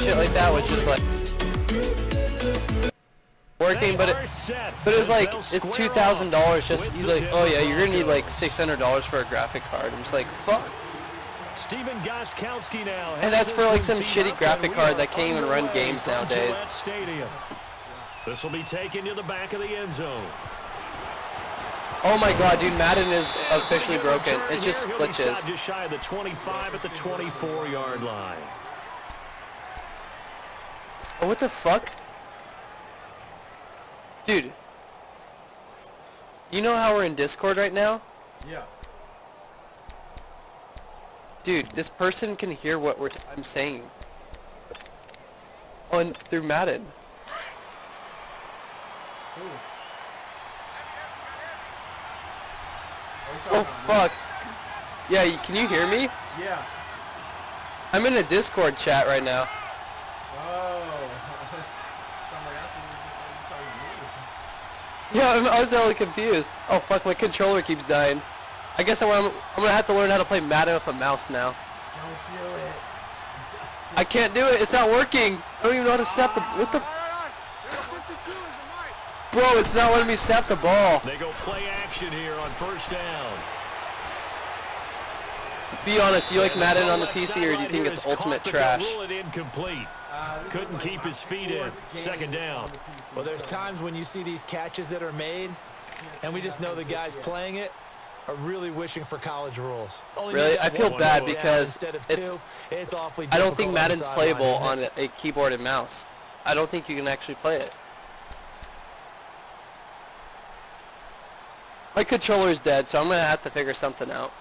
shit like that was just like working, but it was like it's $2,000 just. He's like, oh yeah, you're gonna need like $600 for a graphic card. I'm just like, fuck. Steven Gostkowski now, and that's for like some shitty graphic card that can't even run games nowadays. This will be taken to the back of the end zone. Oh my god, dude, Madden is officially broken. It just glitches. Just shy of the 25 at the 24-yard line. Oh, what the fuck? Dude. You know how we're in Discord right now? Yeah. Dude, this person can hear what I'm saying. Oh, and through Madden. Ooh. Oh fuck. Yeah, can you hear me? Yeah. I'm in a Discord chat right now. Oh. Yeah, I was totally confused. Oh fuck, my controller keeps dying. I guess I'm gonna have to learn how to play Madden with a mouse now. Don't do it. I can't do it. It's not working. I don't even know how to snap the. What the? Bro, it's not letting me snap the ball. They go play action here on first down. Be honest, do you like Madden on the PC or do you think it's ultimate trash? Incomplete. Couldn't keep his feet in. Second down. Well, there's times when you see these catches that are made, and we just know the guys playing it are really wishing for college rules. Really? I feel bad because it's awfully I don't think Madden's playable on a keyboard and mouse. I don't think you can actually play it. My controller's dead, so I'm gonna have to figure something out.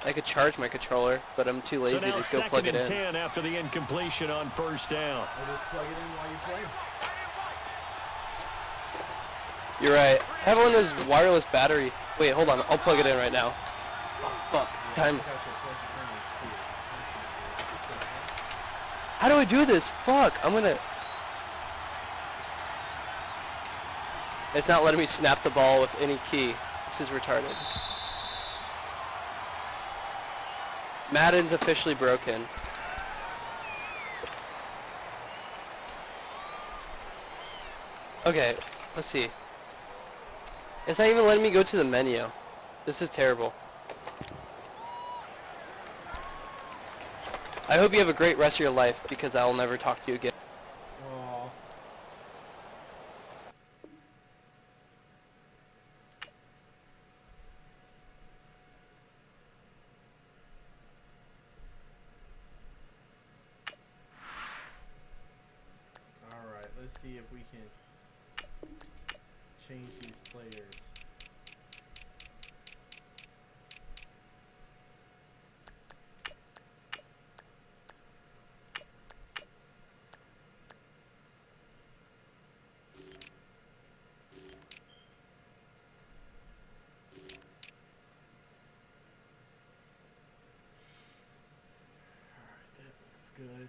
I could charge my controller, but I'm too lazy to go plug it in. 10 after the incompletion on first down. Or just plug it in while you play. You're right. I have one of those wireless battery. Wait, hold on. I'll plug it in right now. Oh, fuck. Time. How do I do this? Fuck. I'm gonna... It's not letting me snap the ball with any key. This is retarded. Madden's officially broken. Okay, let's see. It's not even letting me go to the menu. This is terrible. I hope you have a great rest of your life because I will never talk to you again. Let's see if we can change these players. Alright, that looks good.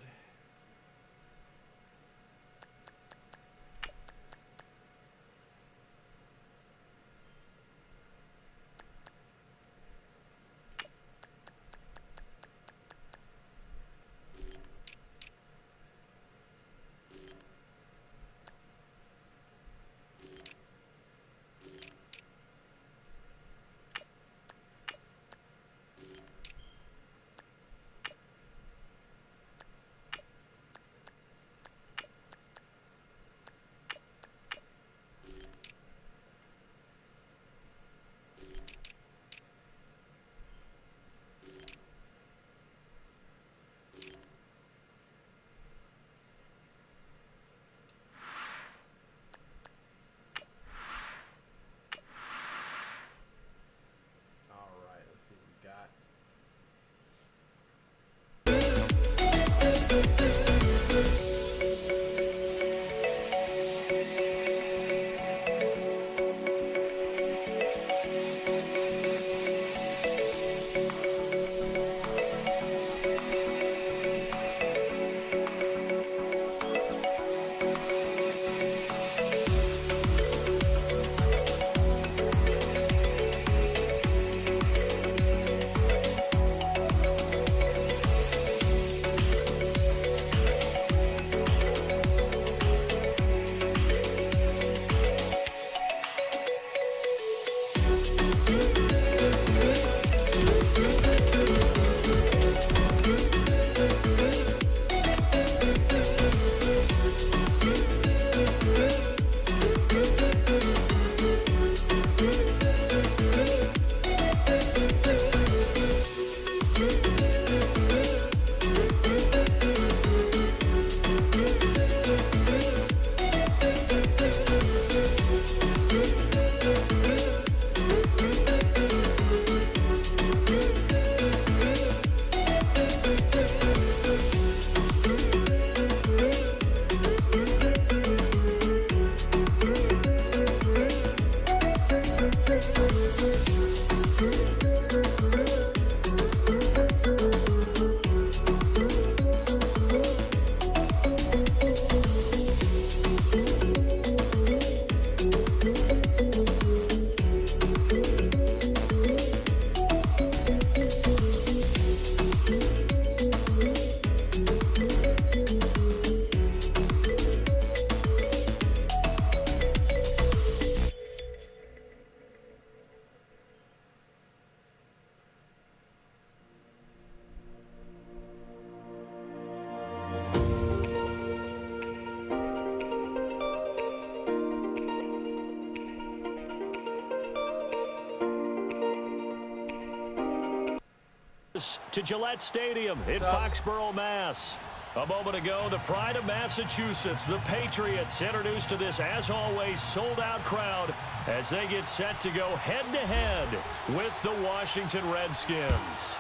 us to Gillette Stadium in Foxborough, Mass. A moment ago, the pride of Massachusetts, the Patriots, introduced to this, as always, sold-out crowd as they get set to go head-to-head with the Washington Redskins.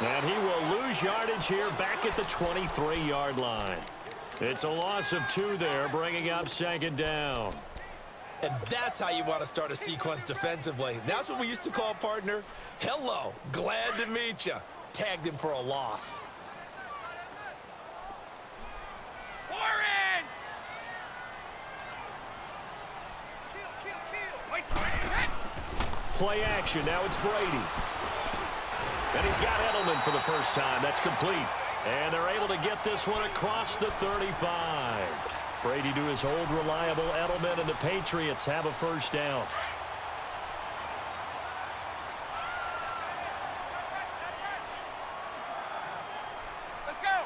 And he will lose yardage here back at the 23-yard line. It's a loss of 2 there, bringing up 2nd down. And that's how you want to start a sequence defensively. That's what we used to call, partner, hello, glad to meet you. Tagged him for a loss. Play action. Now it's Brady. And he's got Edelman for the first time. That's complete. And they're able to get this one across the 35. Brady to his old reliable Edelman, and the Patriots have a first down. Let's go.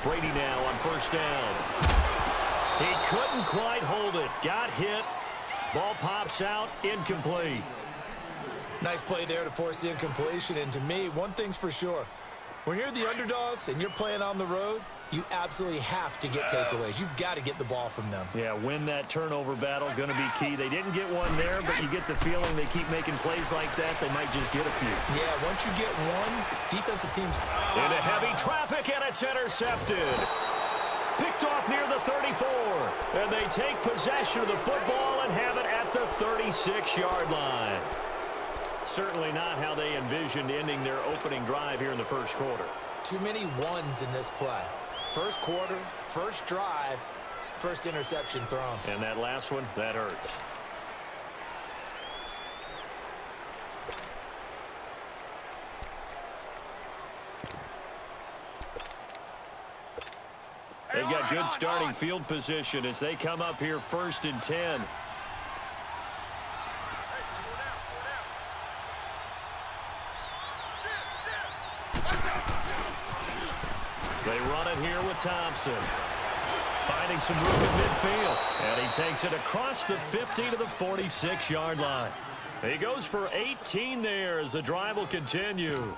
Brady now on first down. He couldn't quite hold it. Got hit. Ball pops out. Incomplete. Nice play there to force the incompletion. And to me, one thing's for sure. When you're the underdogs and you're playing on the road, you absolutely have to get takeaways. You've got to get the ball from them. Yeah, win that turnover battle, going to be key. They didn't get one there, but you get the feeling they keep making plays like that, they might just get a few. Yeah, once you get one, defensive teams... Into heavy traffic, and it's intercepted. Picked off near the 34. And they take possession of the football and have it at the 36-yard line. Certainly not how they envisioned ending their opening drive here in the first quarter. Too many ones in this play. First quarter, first drive, first interception thrown. And that last one, that hurts. They've got good starting field position as they come up here 1st and 10. They run it here with Thompson. Finding some room in midfield. And he takes it across the 50 to the 46-yard line. He goes for 18 there as the drive will continue.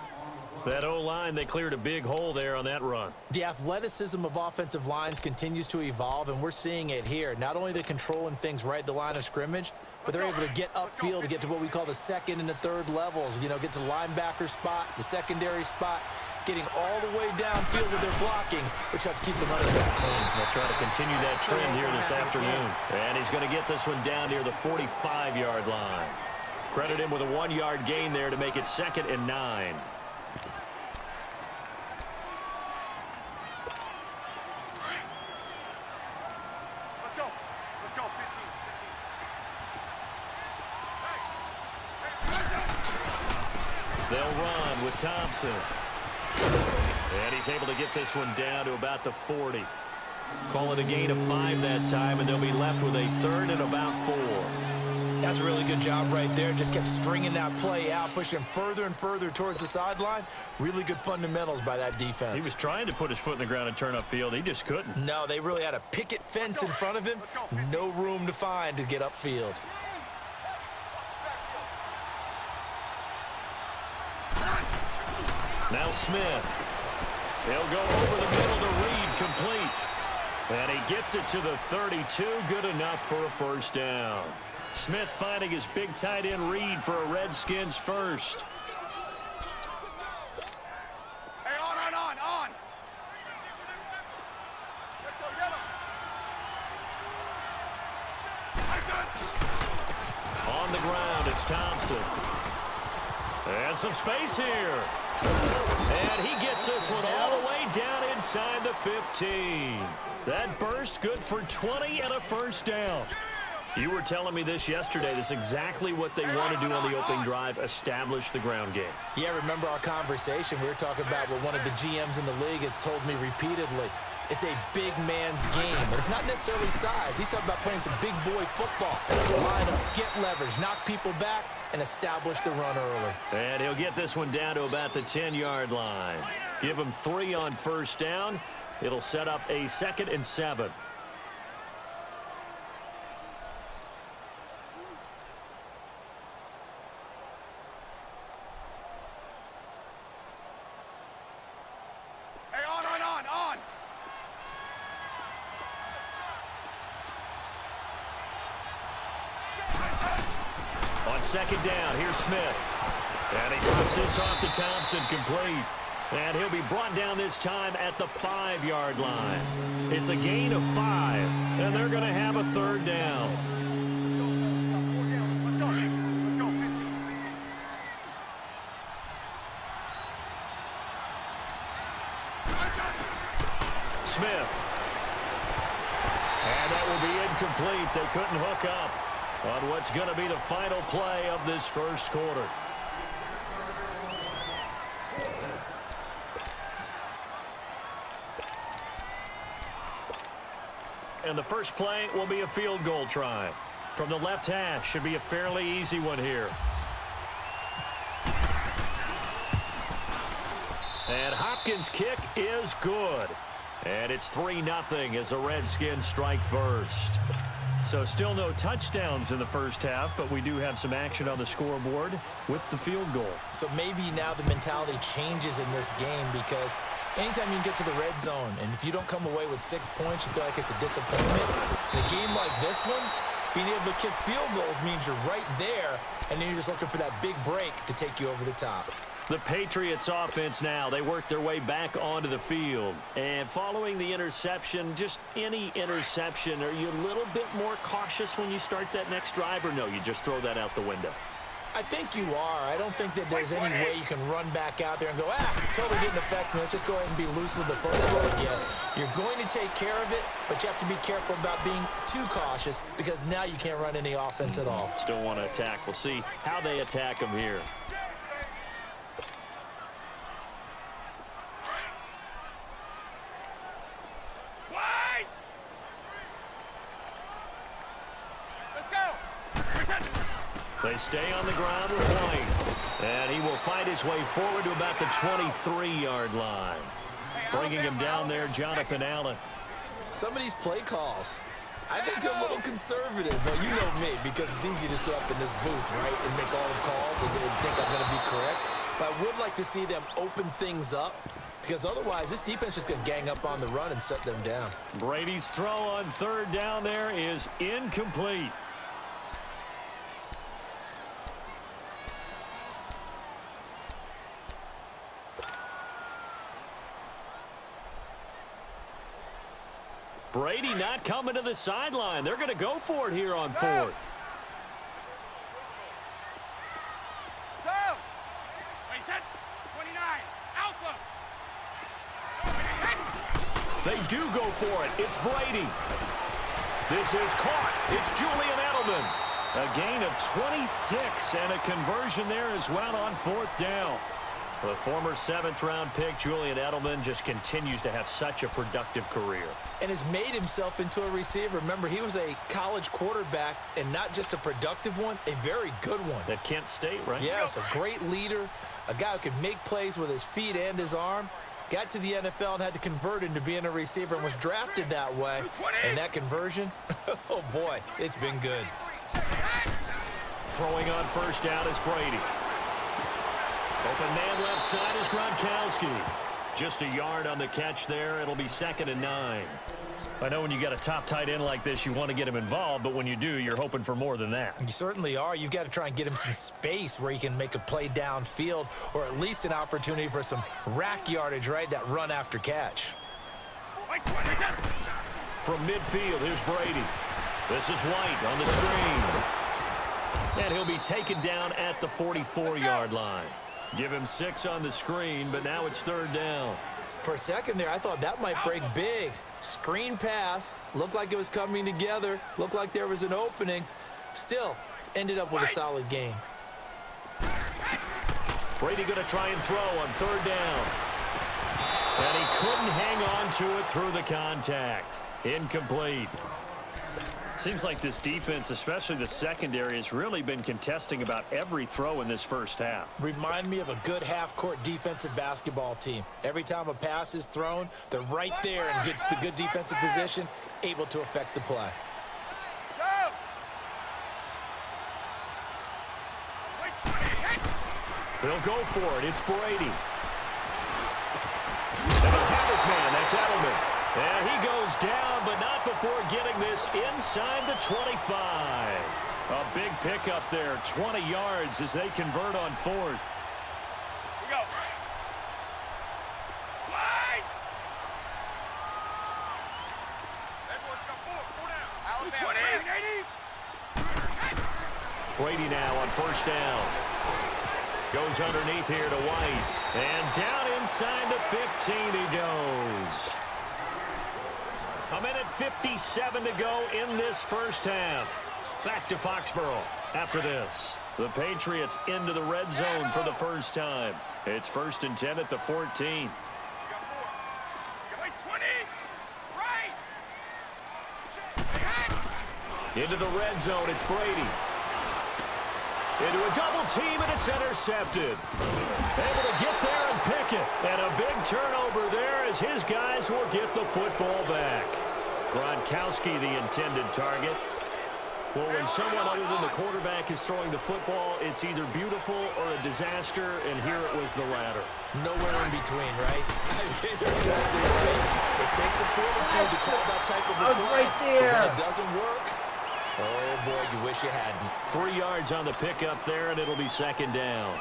That O-line, they cleared a big hole there on that run. The athleticism of offensive lines continues to evolve, and we're seeing it here. Not only they're controlling things right at the line of scrimmage, but they're able to get upfield to get to what we call the 2nd and the 3rd levels. You know, get to the linebacker spot, the secondary spot, getting all the way downfield with their blocking, which helps keep the running back clean. They'll try to continue that trend here this afternoon. And he's going to get this one down near the 45-yard line. Credit him with a 1-yard gain there to make it 2nd and 9. They'll run with Thompson. And he's able to get this one down to about the 40. Call it a gain of 5 that time, and they'll be left with a 3rd and about 4. That's a really good job right there. Just kept stringing that play out, pushing further and further towards the sideline. Really good fundamentals by that defense. He was trying to put his foot in the ground and turn upfield. He just couldn't. No, they really had a picket fence in front of him. No room to find to get upfield. Now Smith. He'll go over the middle to Reed, complete. And he gets it to the 32, good enough for a first down. Smith finding his big tight end Reed for a Redskins first. Hey, on. Let's go, get him. On the ground, it's Thompson. And some space here. And he gets this one all the way down inside the 15. That burst good for 20 and a first down. You were telling me this yesterday. This is exactly what they want to do on the opening drive, establish the ground game. Yeah, remember our conversation? We were talking about what one of the GMs in the league has told me repeatedly. It's a big man's game, and it's not necessarily size. He's talking about playing some big boy football. Line up, get leverage, knock people back, and establish the run early. And he'll get this one down to about the 10-yard line. Give him 3 on first down. It'll set up a 2nd and 7. Hey, on. On 2nd down, here's Smith. And he drops this off to Thompson, complete. And he'll be brought down this time at the 5-yard line. It's a gain of 5, and they're going to have a 3rd down. Let's go, 15. Smith. And that will be incomplete. They couldn't hook up on what's going to be the final play of this first quarter. And the first play will be a field goal try. From the left hash, should be a fairly easy one here. And Hopkins' kick is good. And it's 3-0 as the Redskins strike first. So still no touchdowns in the first half, but we do have some action on the scoreboard with the field goal. So maybe now the mentality changes in this game, because anytime you can get to the red zone, and if you don't come away with 6 points, you feel like it's a disappointment. In a game like this one, being able to kick field goals means you're right there, and then you're just looking for that big break to take you over the top. The Patriots offense now, they work their way back onto the field. And following the interception, just any interception, are you a little bit more cautious when you start that next drive, or no, you just throw that out the window? I think you are. I don't think that there's any way you can run back out there and go, totally didn't affect me. Let's just go ahead and be loose with the football again. You're going to take care of it, but you have to be careful about being too cautious, because now you can't run any offense at all. Still want to attack. We'll see how they attack them here. They stay on the ground with White. And he will fight his way forward to about the 23-yard line. Bringing him down there, Jonathan Allen. Some of these play calls, I think they're a little conservative. Well, you know me, because it's easy to sit up in this booth, right, and make all the calls and then think I'm going to be correct. But I would like to see them open things up, because otherwise this defense is going to gang up on the run and shut them down. Brady's throw on 3rd down there is incomplete. Brady not coming to the sideline. They're going to go for it here on 4th. So, they set 29, Alpha. They do go for it. It's Brady. This is caught. It's Julian Edelman. A gain of 26 and a conversion there as well on 4th down. The former 7th-round pick, Julian Edelman, just continues to have such a productive career. And has made himself into a receiver. Remember, he was a college quarterback, and not just a productive one, a very good one. At Kent State, right? Yes, a great leader, a guy who could make plays with his feet and his arm. Got to the NFL and had to convert into being a receiver and was drafted that way. And that conversion, oh boy, it's been good. Throwing on 1st down is Brady. Open man left side is Gronkowski. Just a yard on the catch there. It'll be 2nd and 9. I know when you got a top tight end like this, you want to get him involved, but when you do, you're hoping for more than that. You certainly are. You've got to try and get him some space where he can make a play downfield, or at least an opportunity for some rack yardage, right? That run after catch. From midfield, here's Brady. This is White on the screen. And he'll be taken down at the 44-yard line. Give him 6 on the screen, but now it's 3rd down. For a second there, I thought that might break big. Screen pass, looked like it was coming together, looked like there was an opening. Still, ended up with a solid gain. Brady going to try and throw on third down. And he couldn't hang on to it through the contact. Incomplete. Seems like this defense, especially the secondary, has really been contesting about every throw in this first half. Remind me of a good half-court defensive basketball team. Every time a pass is thrown, they're right there and gets the good defensive position, able to affect the play. They'll go for it. It's Brady. And he'll have his man. That's Edelman. And he goes down, but not before getting this inside the 25. A big pickup there, 20 yards as they convert on fourth. We go. Wide. Everyone's got four down. Alabama. Brady now on first down. Goes underneath here to White. And down inside the 15 he goes. A minute 57 to go in this first half. Back to Foxborough after this. The Patriots into the red zone for the first time. It's 1st and 10 at the 14. Into the red zone, it's Brady. Into a double team, and it's intercepted. Able to get there and pick it. And a big turnover there as his guys will get the football back. Gronkowski, the intended target. Well, when someone other than the quarterback is throwing the football, it's either beautiful or a disaster, and here it was the latter. Nowhere in between, right? Exactly right. It takes a fortitude to call that type of a play. right there. But when it doesn't work, oh, boy, you wish you hadn't. 3 yards on the pickup there, and it'll be 2nd down.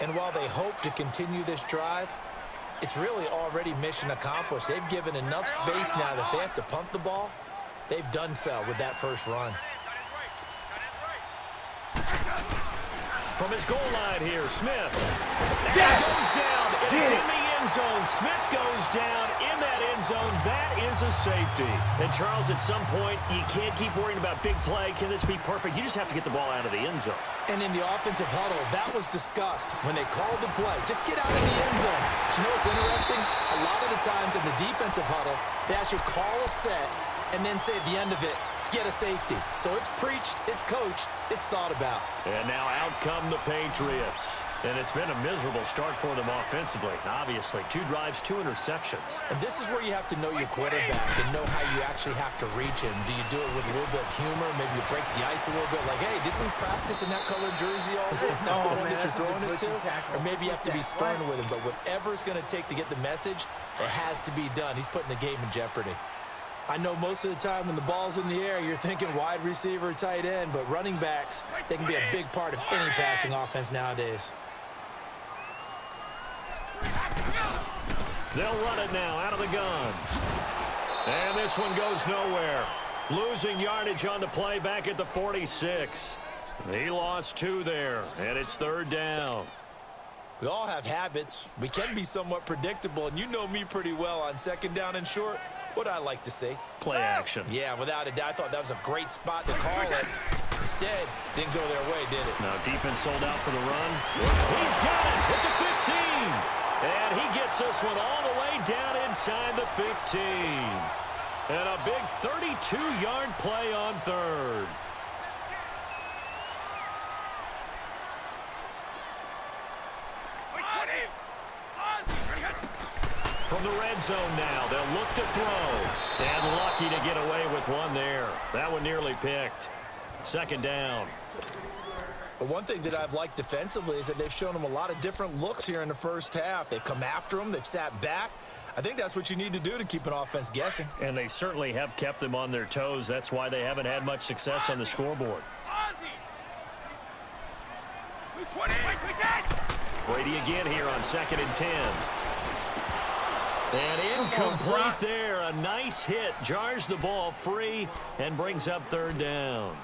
And while they hope to continue this drive, it's really already mission accomplished. They've given enough space now that they have to punt the ball. They've done so with that first run. From his goal line here, Smith. And he goes down. It's in the end zone. Smith goes down in that end zone. That is a safety. And, Charles, at some point, you can't keep worrying about big play. Can this be perfect? You just have to get the ball out of the end zone. And in the offensive huddle, that was discussed when they called the play. Just get out of the end zone. But you know what's interesting? A lot of the times in the defensive huddle, they actually call a set and then say at the end of it, get a safety. So it's preached, it's coached, it's thought about. And now out come the Patriots. And it's been a miserable start for them offensively. Obviously, 2 drives, 2 interceptions. And this is where you have to know your quarterback and know how you actually have to reach him. Do you do it with a little bit of humor? Maybe you break the ice a little bit like, hey, didn't we practice in that colored jersey all day? Not the one that you're throwing it to? Or maybe you have to be stern with him. But whatever it's going to take to get the message, it has to be done. He's putting the game in jeopardy. I know most of the time when the ball's in the air, you're thinking wide receiver, tight end, but running backs, they can be a big part of any passing offense nowadays. They'll run it now out of the gun. And this one goes nowhere. Losing yardage on the play back at the 46. He lost 2 there, and it's 3rd down. We all have habits. We can be somewhat predictable, and you know me pretty well on 2nd down and short. What I like to say. Play action. Yeah, without a doubt, I thought that was a great spot to call it. Instead, didn't go their way, did it? Now defense sold out for the run. He's got it at the 15. And he gets this one all the way down inside the 15. And a big 32-yard play on 3rd. From the red zone now, they'll look to throw. And lucky to get away with one there. That one nearly picked. 2nd down. But one thing that I've liked defensively is that they've shown them a lot of different looks here in the first half. They've come after them. They've sat back. I think that's what you need to do to keep an offense guessing. And they certainly have kept them on their toes. That's why they haven't had much success on the scoreboard. Brady again here on 2nd and 10. And incomplete there. A nice hit. Jars the ball free and brings up 3rd down.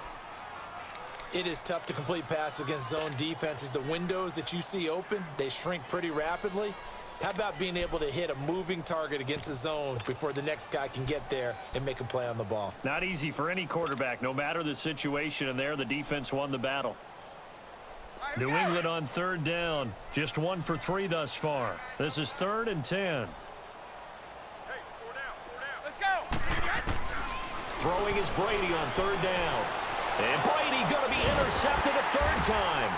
It is tough to complete passes against zone defenses. The windows that you see open, they shrink pretty rapidly. How about being able to hit a moving target against a zone before the next guy can get there and make a play on the ball? Not easy for any quarterback, no matter the situation, and there the defense won the battle. New England on third down. Just 1 for 3 thus far. This is 3rd and 10. Hey, 4 down. Let's go. Throwing is Brady on third down. And Brady going to be intercepted a 3rd time.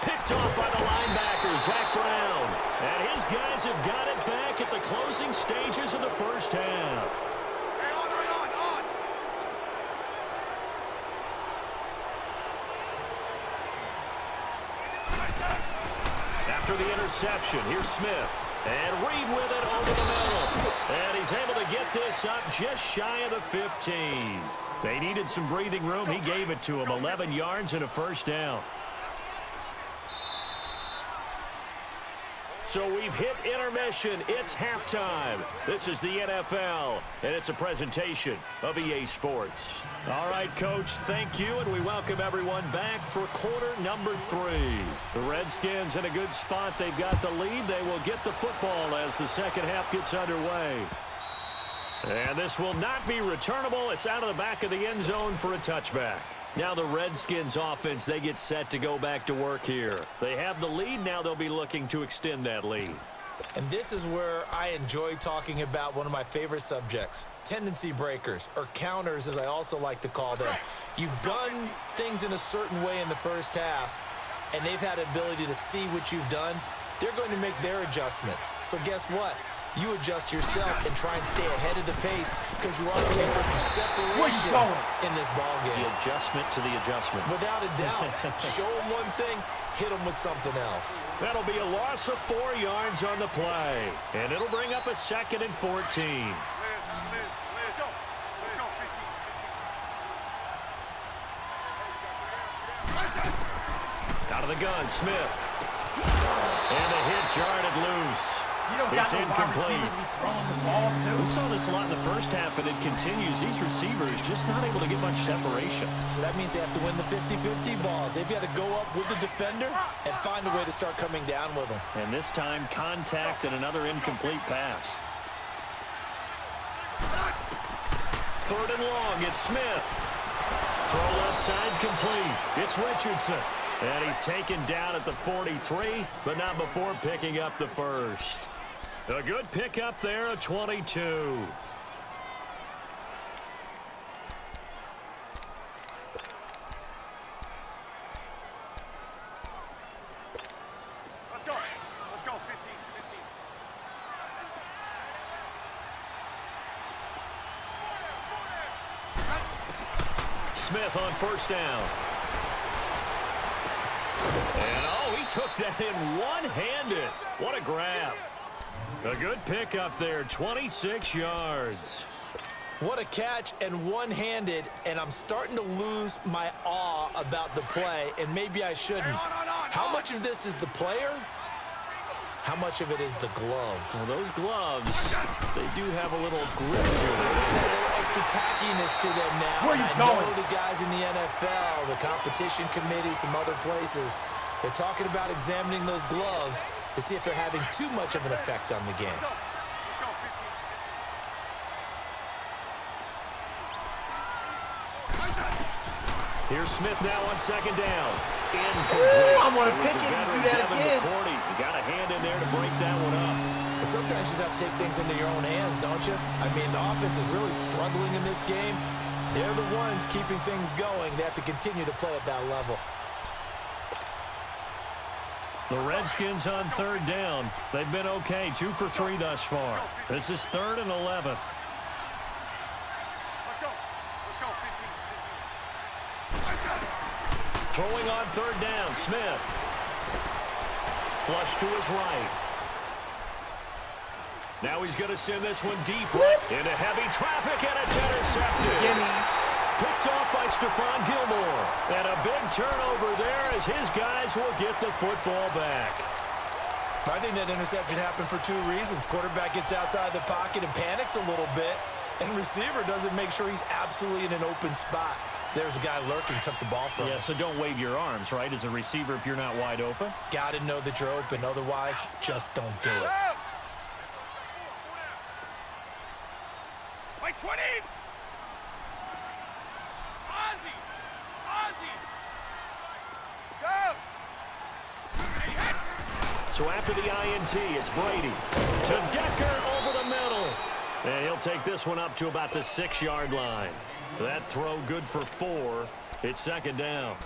Picked off by the linebacker, Zach Brown. And his guys have got it back at the closing stages of the first half. Hey, on. After the interception, here's Smith. And Reed with it over the middle. And he's able to get this up just shy of the 15. They needed some breathing room. He gave it to them. 11 yards and a first down. So we've hit intermission. It's halftime. This is the NFL, and it's a presentation of EA Sports. All right, Coach, thank you, and we welcome everyone back for quarter number 3. The Redskins in a good spot. They've got the lead. They will get the football as the second half gets underway. And this will not be returnable. It's out of the back of the end zone for a touchback. Now the Redskins offense, they get set to go back to work here. They have the lead. Now they'll be looking to extend that lead. And this is where I enjoy talking about one of my favorite subjects, tendency breakers, or counters as I also like to call them. You've done things in a certain way in the first half, and they've had the ability to see what you've done. They're going to make their adjustments. So guess what? You adjust yourself and try and stay ahead of the pace because you are looking for some separation in this ball game. The adjustment to the adjustment. Without a doubt. Show them one thing, hit them with something else. That'll be a loss of 4 yards on the play. And it'll bring up a 2nd and 14. Let's go. 15. Out of the gun, Smith. And the hit jarred it loose. It's incomplete. We saw this a lot in the first half, and it continues. These receivers just not able to get much separation. So that means they have to win the 50-50 balls. They've got to go up with the defender and find a way to start coming down with them. And this time, contact and another incomplete pass. 3rd and long, it's Smith. Throw left side complete. It's Richardson. And he's taken down at the 43, but not before picking up the first. A good pickup there, a 22. Let's go. 15. Smith on first down. And, oh, he took that in one-handed. What a grab. A good pickup there, 26 yards. What a catch and one-handed, and I'm starting to lose my awe about the play, and maybe I shouldn't. How much of this is the player? How much of it is the glove? Well, those gloves, they do have a little grip to them. A little extra tackiness to them now. Where you I going? know the guys in the NFL, the competition committee, some other places, they're talking about examining those gloves to see if they're having too much of an effect on the game. Let's go. 15. Here's Smith now on 2nd down. Incomplete. I'm gonna It was pick the it and veteran do that Devin again. McCourty. You got a hand in there to break that one up. But sometimes you just have to take things into your own hands, don't you? I mean, the offense is really struggling in this game. They're the ones keeping things going. They have to continue to play at that level. The Redskins on 3rd down. They've been okay, 2 for 3 thus far. This is 3rd and 11. Let's go. 15. Throwing on 3rd down, Smith. Flush to his right. Now he's going to send this one deep into heavy traffic, and it's intercepted. Picked off by Stephon Gilmore. And a big turnover there as his guys will get the football back. I think that interception happened for 2 reasons. Quarterback gets outside the pocket and panics a little bit, and receiver doesn't make sure he's absolutely in an open spot. So there's a guy lurking, took the ball from him. Yeah, so don't wave your arms, right, as a receiver if you're not wide open. Got to know that you're open. Otherwise, just don't do it. Wait, 20! Ozzy! Ozzy! Go! So after the INT, it's Brady to Decker over the middle. And he'll take this one up to about the 6-yard line. That throw good for 4. It's second down.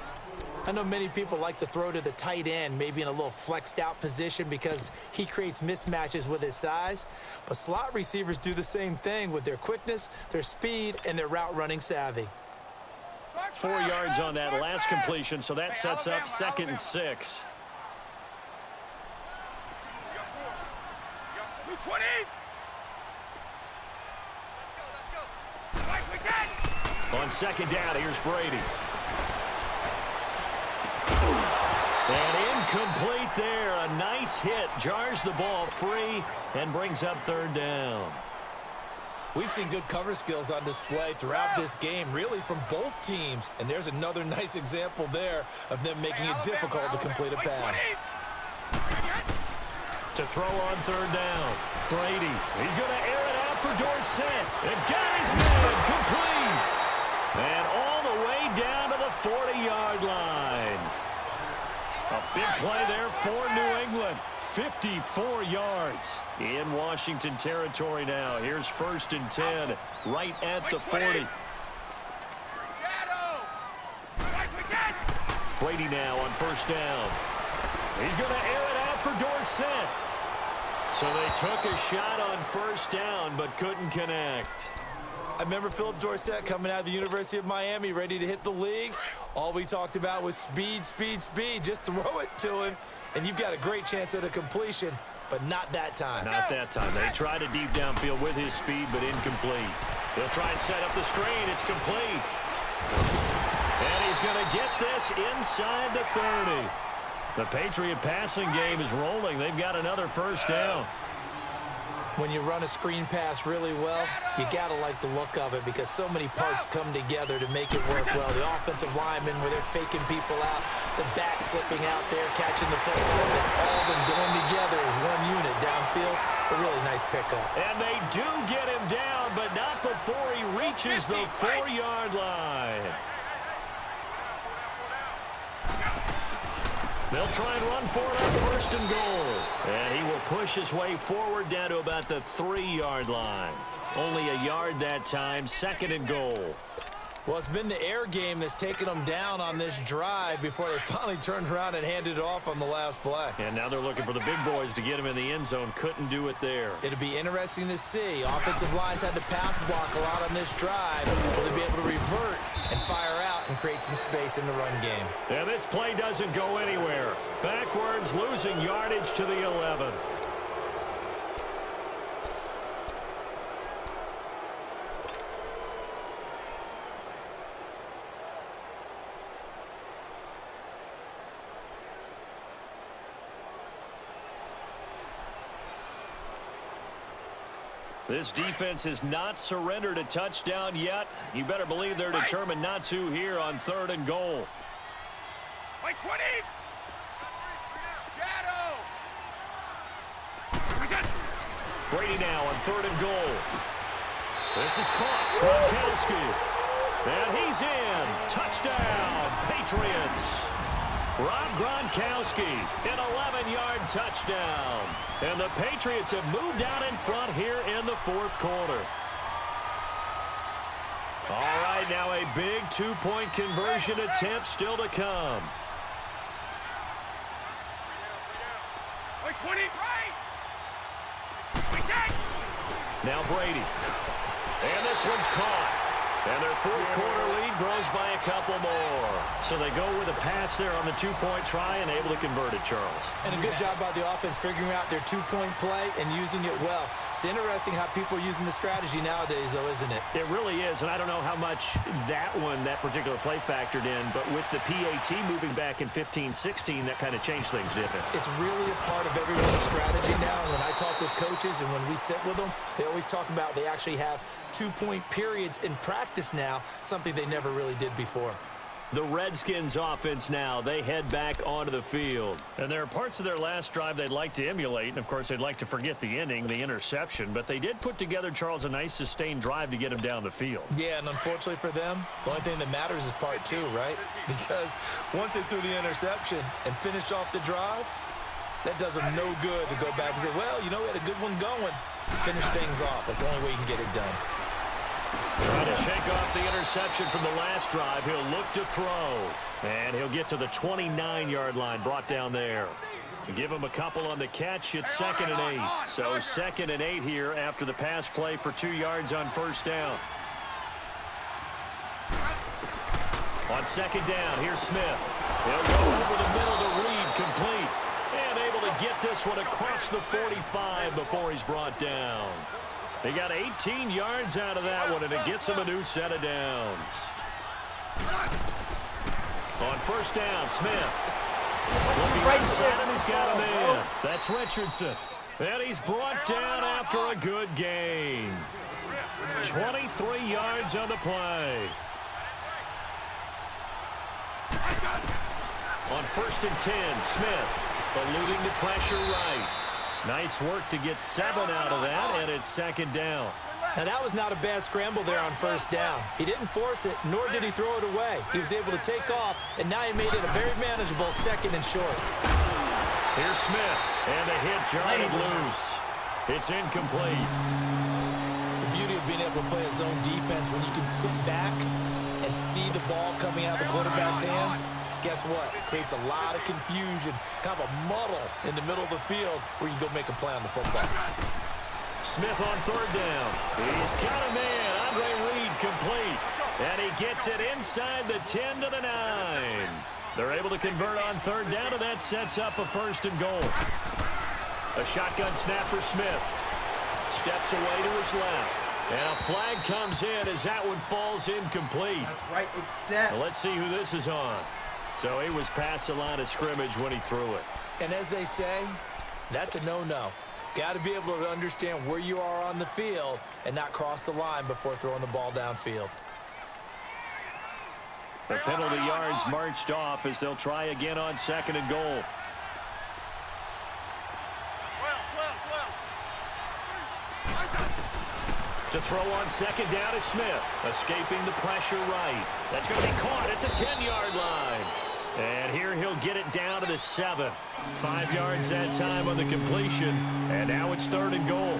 I know many people like to throw to the tight end, maybe in a little flexed out position because he creates mismatches with his size. But slot receivers do the same thing with their quickness, their speed, and their route running savvy. 4 yards on that last completion, so that sets up 2nd and 6. 20! Let's go! On second down, here's Brady. And incomplete there. A nice hit. Jars the ball free and brings up 3rd down. We've seen good cover skills on display throughout this game, really from both teams. And there's another nice example there of them making it difficult to complete a pass. To throw on 3rd down. Brady. He's going to air it out for Dorsett. And got his man complete. And all the way down to the 40-yard line. A big play there for New England. 54 yards in Washington territory now. Here's 1st and 10 right at the 40. Brady now on 1st down. He's going to air it out for Dorsett. So they took a shot on 1st down but couldn't connect. I remember Philip Dorsett coming out of the University of Miami ready to hit the league. All we talked about was speed, speed, speed. Just throw it to him, and you've got a great chance at a completion, but not that time. Not that time. They tried a deep downfield with his speed, but incomplete. They'll try and set up the screen. It's complete. And he's going to get this inside the 30. The Patriot passing game is rolling. They've got another 1st down. When you run a screen pass really well, you got to like the look of it because so many parts come together to make it work well. The offensive linemen, where they're faking people out, the back slipping out there, catching the football, and all of them going together as one unit downfield. A really nice pickup. And they do get him down, but not before he reaches the 4-yard line. They'll try and run for it on 1st and goal. And he will push his way forward down to about the 3-yard line. Only a yard that time, 2nd and goal. Well, it's been the air game that's taken them down on this drive before they finally turned around and handed it off on the last play. And now they're looking for the big boys to get him in the end zone. Couldn't do it there. It'll be interesting to see. Offensive lines had to pass block a lot on this drive. Will they be able to revert and fire out and create some space in the run game? And this play doesn't go anywhere. Backwards, losing yardage to the 11. This defense has not surrendered a touchdown yet. You better believe they're determined not to here on 3rd and goal. Wait, 20! Shadow! Brady now on 3rd and goal. This is caught. Gronkowski. And he's in. Touchdown, Patriots. Rob Gronkowski, an 11-yard touchdown. And the Patriots have moved out in front here in the 4th quarter. All right, now a big 2-point conversion attempt still to come. Wait, 20! Right! Now Brady. And this one's caught. And their 4th quarter lead grows by a couple more. So they go with a pass there on the 2-point try and able to convert it, Charles. And a good job by the offense figuring out their 2-point play and using it well. It's interesting how people are using the strategy nowadays, though, isn't it? It really is, and I don't know how much that particular play factored in, but with the PAT moving back in 15-16, that kind of changed things, didn't it? It's really a part of everyone's strategy now. And when I talk with coaches and when we sit with them, they always talk about they actually have 2-point periods in practice now, something they never really did before. The Redskins offense now, they head back onto the field. And there are parts of their last drive they'd like to emulate, and of course they'd like to forget the ending, the interception, but they did put together, Charles, a nice sustained drive to get them down the field. Yeah, and unfortunately for them, the only thing that matters is part two, right? Because once they threw the interception and finished off the drive, that does them no good to go back and say, well, you know, we had a good one going. Finish things off. That's the only way you can get it done. Trying to shake off the interception from the last drive. He'll look to throw. And he'll get to the 29-yard line, brought down there. To give him a couple on the catch, it's 2nd and 8. So 2nd and 8 here after the pass play for 2 yards on first down. On 2nd down, here's Smith. He'll go over the middle to Reed, complete. And able to get this one across the 45 before he's brought down. They got 18 yards out of that one, and it gets him a new set of downs. On first down, Smith. Looking right side, and he's got him in. That's Richardson. And he's brought down after a good gain. 23 yards on the play. On 1st and 10, Smith eluding the pressure right. Nice work to get 7 out of that, and it's 2nd down. Now, that was not a bad scramble there on first down. He didn't force it, nor did he throw it away. He was able to take off, and now he made it a very manageable 2nd and short. Here's Smith, and the hit jarred loose. It's incomplete. The beauty of being able to play a zone defense when you can sit back and see the ball coming out of the quarterback's hands, guess what? It creates a lot of confusion, kind of a muddle in the middle of the field where you go make a play on the football. Smith on 3rd down. He's got a man. Andre Reed complete. And he gets it inside the 10 to the 9. They're able to convert on 3rd down, and that sets up a 1st and goal. A shotgun snap for Smith. Steps away to his left. And a flag comes in as that one falls incomplete. That's right, it's set. Well, let's see who this is on. So he was past the line of scrimmage when he threw it. And as they say, that's a no-no. Got to be able to understand where you are on the field and not cross the line before throwing the ball downfield. The penalty yards marched off as they'll try again on 2nd and goal. To throw on 2nd down is Smith, escaping the pressure right. That's going to be caught at the 10-yard line. And here he'll get it down to the 7. 5 yards that time on the completion, and now it's 3rd and goal.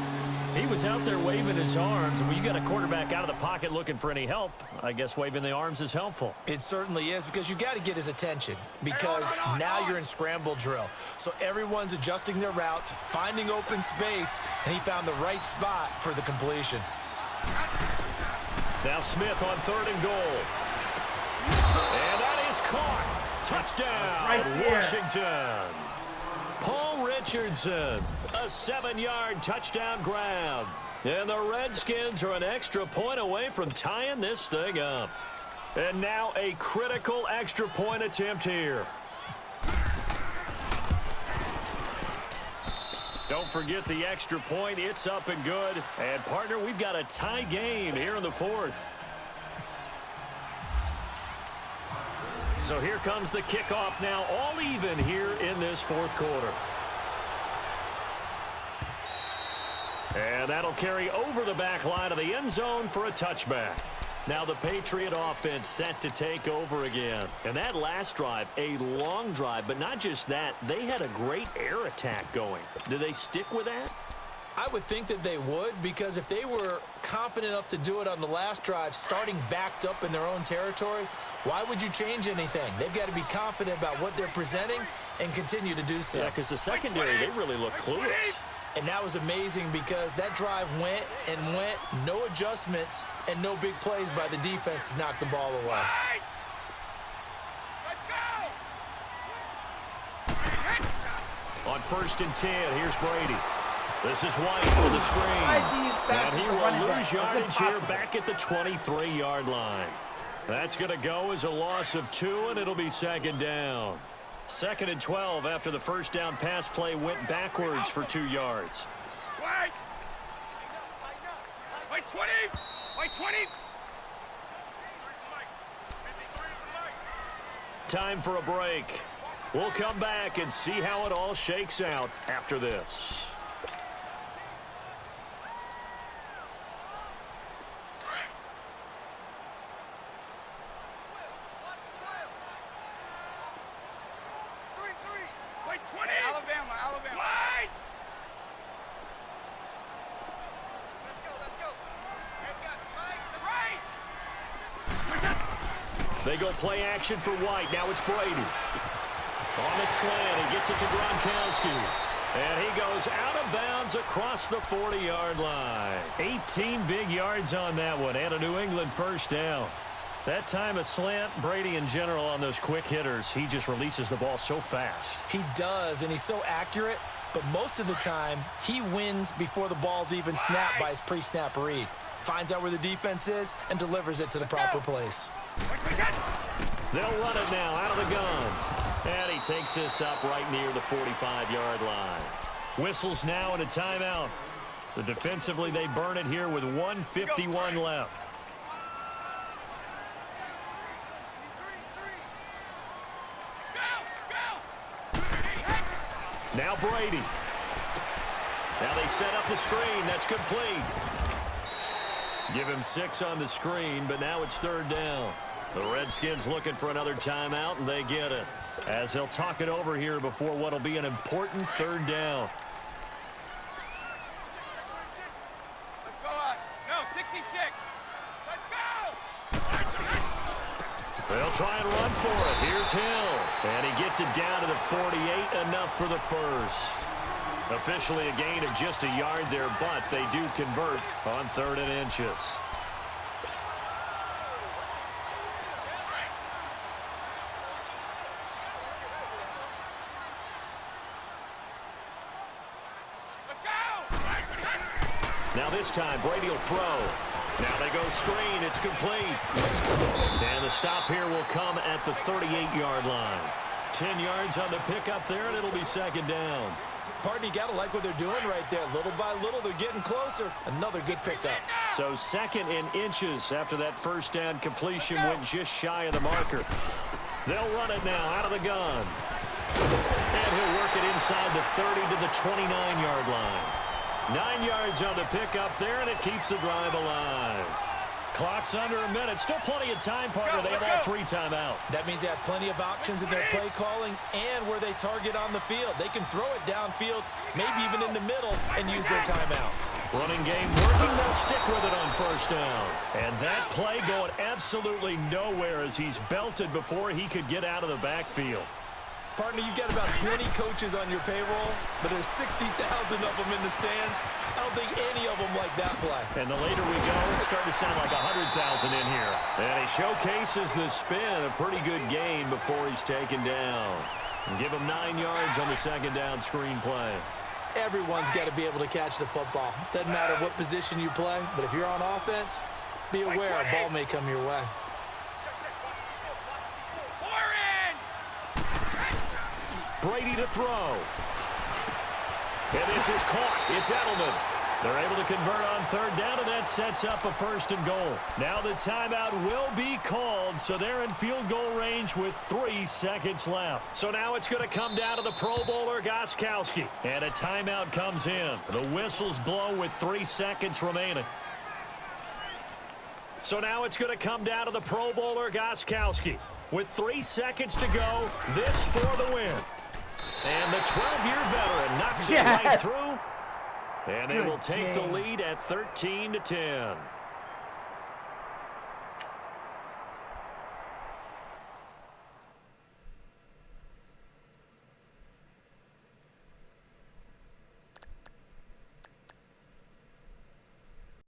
He was out there waving his arms, and when you got a quarterback out of the pocket looking for any help, I guess waving the arms is helpful. It certainly is, because you got to get his attention, because now you're in scramble drill. So everyone's adjusting their routes, finding open space, and he found the right spot for the completion. Now Smith on 3rd and goal. And that is caught. Touchdown, right Washington. Paul Richardson, a 7-yard touchdown grab. And the Redskins are an extra point away from tying this thing up. And now a critical extra point attempt here. Don't forget the extra point. It's up and good. And, partner, we've got a tie game here in the 4th. So here comes the kickoff now, all even here in this 4th quarter. And that'll carry over the back line of the end zone for a touchback. Now the Patriot offense set to take over again. And that last drive, a long drive, but not just that, they had a great air attack going. Do they stick with that? I would think that they would, because if they were confident enough to do it on the last drive, starting backed up in their own territory, why would you change anything? They've got to be confident about what they're presenting and continue to do so. Yeah, because the secondary, they really look clueless. And that was amazing, because that drive went and went, no adjustments and no big plays by the defense to knock the ball away. On 1st and 10, here's Brady. This is White for the screen. And he will lose yardage here back at the 23-yard line. That's going to go as a loss of 2, and it'll be 2nd down. 2nd and 12 after the first down pass play went backwards for 2 yards. White! White 20! White 20! Time for a break. We'll come back and see how it all shakes out after this. Wait, 20. Alabama. Wide. Let's go. Right. They go play action for White. Now it's Brady. On a slant, he gets it to Gronkowski. And he goes out of bounds across the 40-yard line. 18 big yards on that one, and a New England first down. That time a slant, Brady in general on those quick hitters, he just releases the ball so fast. He does, and he's so accurate, but most of the time, he wins before the ball's even snapped by his pre-snap read. Finds out where the defense is and delivers it to the proper place. They'll run it now out of the gun. And he takes this up right near the 45-yard line. Whistles now and a timeout. So defensively, they burn it here with 1:51 left. Now Brady. Now they set up the screen. That's complete. Give him 6 on the screen, but now it's third down. The Redskins looking for another timeout, and they get it. As they'll talk it over here before what will be an important third down. Let's go on. No, 66. Let's go. They'll try and run for it. Here's Hill. And he gets it down to the 48, enough for the first. Officially a gain of just a yard there, but they do convert on 3rd and inches. Now this time, Brady will throw. Now they go screen. It's complete. And the stop here will come at the 38-yard line. 10 yards on the pickup there, and it'll be second down. Partner, you got to like what they're doing right there. Little by little, they're getting closer. Another good pickup. So 2nd and inches after that first down completion went just shy of the marker. They'll run it now out of the gun. And he'll work it inside the 30 to the 29-yard line. 9 yards on the pickup there, and it keeps the drive alive. Clock's under a minute. Still plenty of time, partner. They have all 3 timeouts. That means they have plenty of options in their play calling and where they target on the field. They can throw it downfield, maybe even in the middle, and use their timeouts. Running game working. They'll stick with it on first down. And that play going absolutely nowhere as he's belted before he could get out of the backfield. Partner, you've got about 20 coaches on your payroll, but there's 60,000 of them in the stands. I don't think any of them like that play. And the later we go, it's starting to sound like 100,000 in here. And he showcases the spin, a pretty good gain before he's taken down. And give him 9 yards on the second down screen play. Everyone's got to be able to catch the football. Doesn't matter what position you play, but if you're on offense, be aware a ball may come your way. Brady to throw. And this is caught. It's Edelman. They're able to convert on third down, and that sets up a 1st and goal. Now the timeout will be called, so they're in field goal range with 3 seconds left. So now it's going to come down to the Pro Bowler, Gostkowski. And a timeout comes in. The whistles blow with 3 seconds remaining. So now it's going to come down to the Pro Bowler, Gostkowski. With 3 seconds to go, this for the win. And the 12-year veteran knocks it right through. And they will take the lead at 13-10.